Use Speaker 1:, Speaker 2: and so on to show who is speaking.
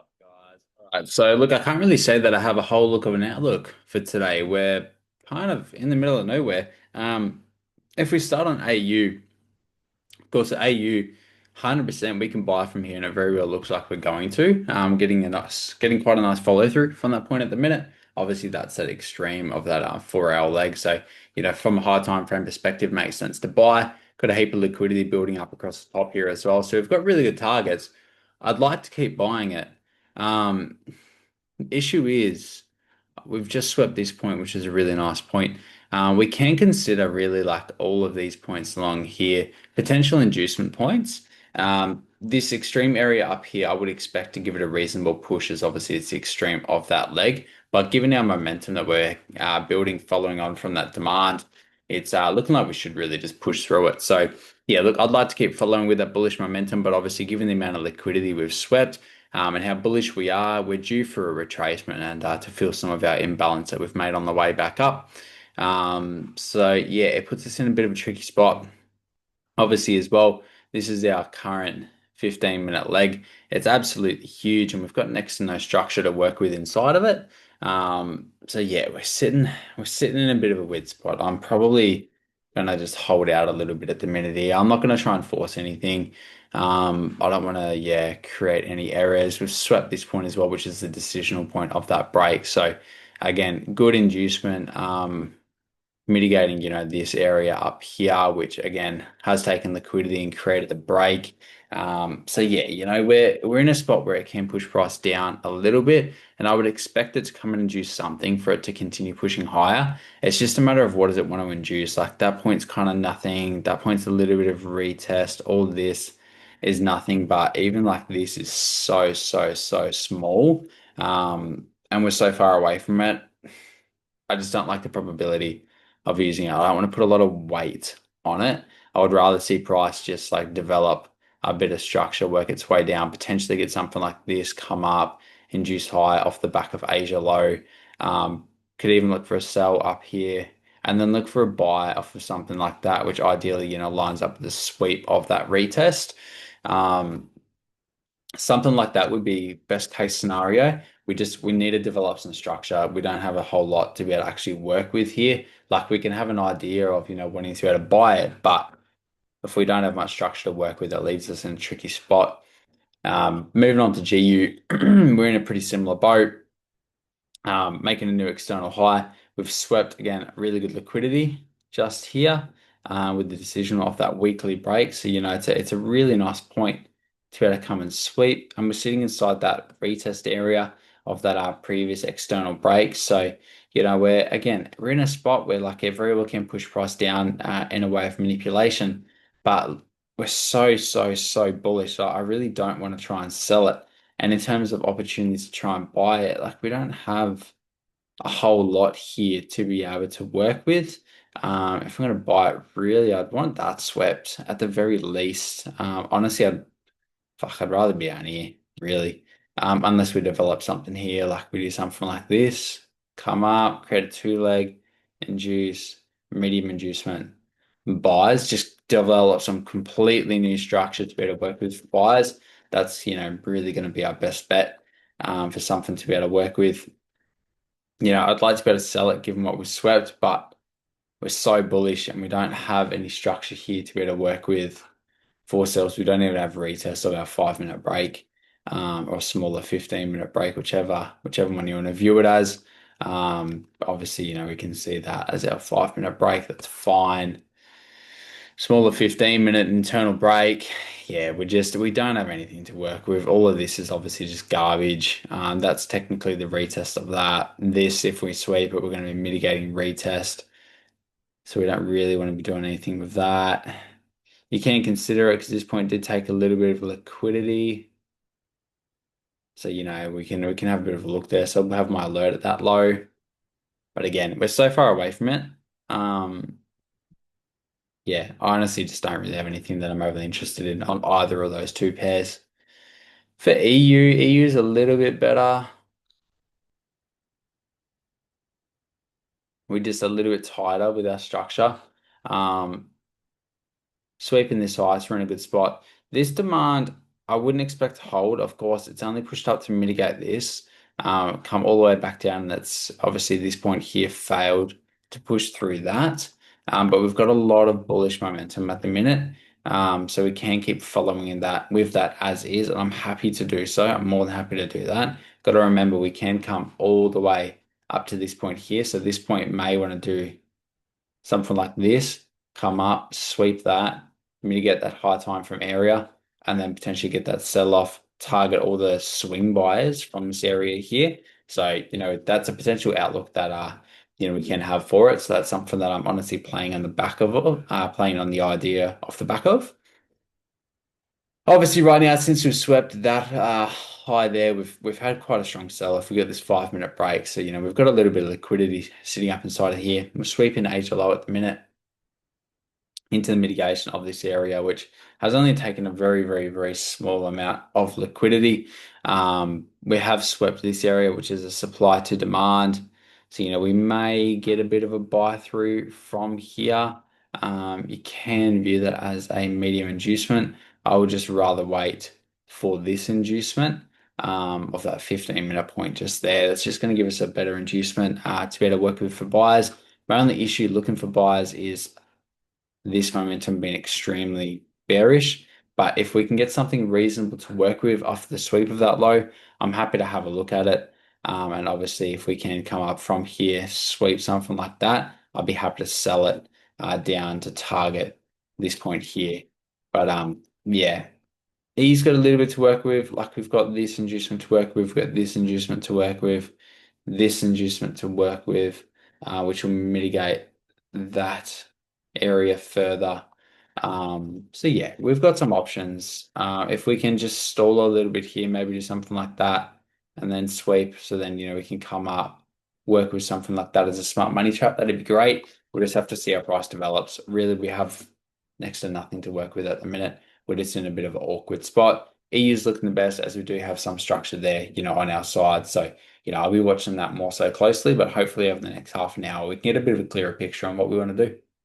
Speaker 1: Up, guys? All right, so look, I can't really say that I have a whole look of an outlook for today. We're kind of in the middle of nowhere. If we start on AU, of course, AU, 100% we can buy from here, and it very well looks like we're going to. Getting quite a nice follow through from that point at the minute. Obviously, that's that extreme of that 4 hour leg. So, from a high time frame perspective, makes sense to buy. Got a heap of liquidity building up across the top here as well. So we've got really good targets. I'd like to keep buying it. Um, Issue is we've just swept this point, which is a really nice point. We can consider really like all of these points along here, potential inducement points. This extreme area up here, I would expect to give it a reasonable push as obviously it's the extreme of that leg. But given our momentum that we're building following on from that demand, it's looking like we should really just push through it. So yeah, look, I'd like to keep following with that bullish momentum, but obviously given the amount of liquidity we've swept, and how bullish we are, we're due for a retracement and to fill some of our imbalance that we've made on the way back up. So yeah, it puts us in a bit of a tricky spot. Obviously, as well, this is our current 15-minute leg. It's absolutely huge, and we've got next to no structure to work with inside of it. So yeah, we're sitting in a bit of a weird spot. I'm probably gonna just hold out a little bit at the minute here. I'm not gonna try and force anything. I don't want to, yeah, create any errors. We've swept this point as well, which is the decisional point of that break. So again, good inducement. Mitigating, this area up here, which again has taken liquidity and created the break. So yeah, we're in a spot where it can push price down a little bit, and I would expect it to come and induce something for it to continue pushing higher. It's just a matter of what does it want to induce. Like that point's kind of nothing. That point's a little bit of retest. All this is nothing, but even like this is so, so, so small. And we're so far away from it. I just don't like the probability of using it. I don't want to put a lot of weight on it. I would rather see price just like develop a bit of structure, work its way down, potentially get something like this come up, induce high off the back of Asia low. Could even look for a sell up here and then look for a buy off of something like that, which ideally, lines up with the sweep of that retest. Um, Something like that would be best case scenario. We need to develop some structure. We don't have a whole lot to be able to actually work with here. Like we can have an idea of, wanting to be able to buy it, but if we don't have much structure to work with, it leaves us in a tricky spot. Moving on to GU, we're in a pretty similar boat, making a new external high. We've swept again, really good liquidity just here with the decision off that weekly break. So, it's a really nice point to be able to come and sweep. And we're sitting inside that retest area of that previous external break. So, we're in a spot where like it very well can push price down in a way of manipulation, but we're so, so, so bullish. So I really don't want to try and sell it. And in terms of opportunities to try and buy it, like we don't have a whole lot here to be able to work with. If I'm going to buy it, really, I'd want that swept at the very least. Honestly, I'd rather be out here, really. Unless we develop something here, like we do something like this, come up, create a two-leg, induce, medium inducement, buys, just develop some completely new structure to be able to work with for buyers. That's, really going to be our best bet for something to be able to work with. I'd like to be able to sell it given what we swept, but we're so bullish and we don't have any structure here to be able to work with for sales. We don't even have a retest of our 5 minute break, or a smaller 15-minute break, whichever one you want to view it as. Obviously, we can see that as our 5 minute break. That's fine. Smaller 15-minute internal break. Yeah, we don't have anything to work with. All of this is obviously just garbage. That's technically the retest of that. This, if we sweep it, we're going to be mitigating retest. So we don't really want to be doing anything with that. You can consider it because this point did take a little bit of liquidity. So, we can have a bit of a look there. So we'll have my alert at that low. But again, we're so far away from it. Yeah, I honestly just don't really have anything that I'm overly interested in on either of those two pairs. For EU is a little bit better. We're just a little bit tighter with our structure. Um, Sweeping this high, so we're in a good spot. This demand, I wouldn't expect to hold. Of course, it's only pushed up to mitigate this. Come all the way back down. That's obviously this point here failed to push through that. But we've got a lot of bullish momentum at the minute. So we can keep following in that with that as is, and I'm happy to do so. I'm more than happy to do that. Got to remember we can come all the way up to this point here. So this point may want to do something like this, come up, sweep that, mitigate that high time from area, and then potentially get that sell off, target all the swing buyers from this area here. So, that's a potential outlook that we can have for it. So that's something that I'm honestly playing on the back of, playing on the idea off the back of. Obviously, right now, since we've swept that high there, we've had quite a strong sell off. We got this 5 minute break, so we've got a little bit of liquidity sitting up inside of here. We're sweeping Asia low at the minute into the mitigation of this area, which has only taken a very, very, very small amount of liquidity. We have swept this area, which is a supply to demand. So, we may get a bit of a buy through from here. You can view that as a medium inducement. I would just rather wait for this inducement of that 15-minute point just there. That's just going to give us a better inducement to be able to work with for buyers. My only issue looking for buyers is this momentum being extremely bearish. But if we can get something reasonable to work with after the sweep of that low, I'm happy to have a look at it. And obviously, if we can come up from here, sweep something like that, I'll be happy to sell it down to target this point here. But yeah, he's got a little bit to work with. Like we've got this inducement to work with, we've got this inducement to work with, this inducement to work with, which will mitigate that area further. So yeah, we've got some options. If we can just stall a little bit here, maybe do something like that, and then sweep. So then we can come up, work with something like that as a smart money trap. That'd be great. We'll just have to see how price develops. Really, we have next to nothing to work with at the minute. We're just in a bit of an awkward spot. EU's looking the best as we do have some structure there, on our side. So, I'll be watching that more so closely, but hopefully over the next half an hour, we can get a bit of a clearer picture on what we want to do.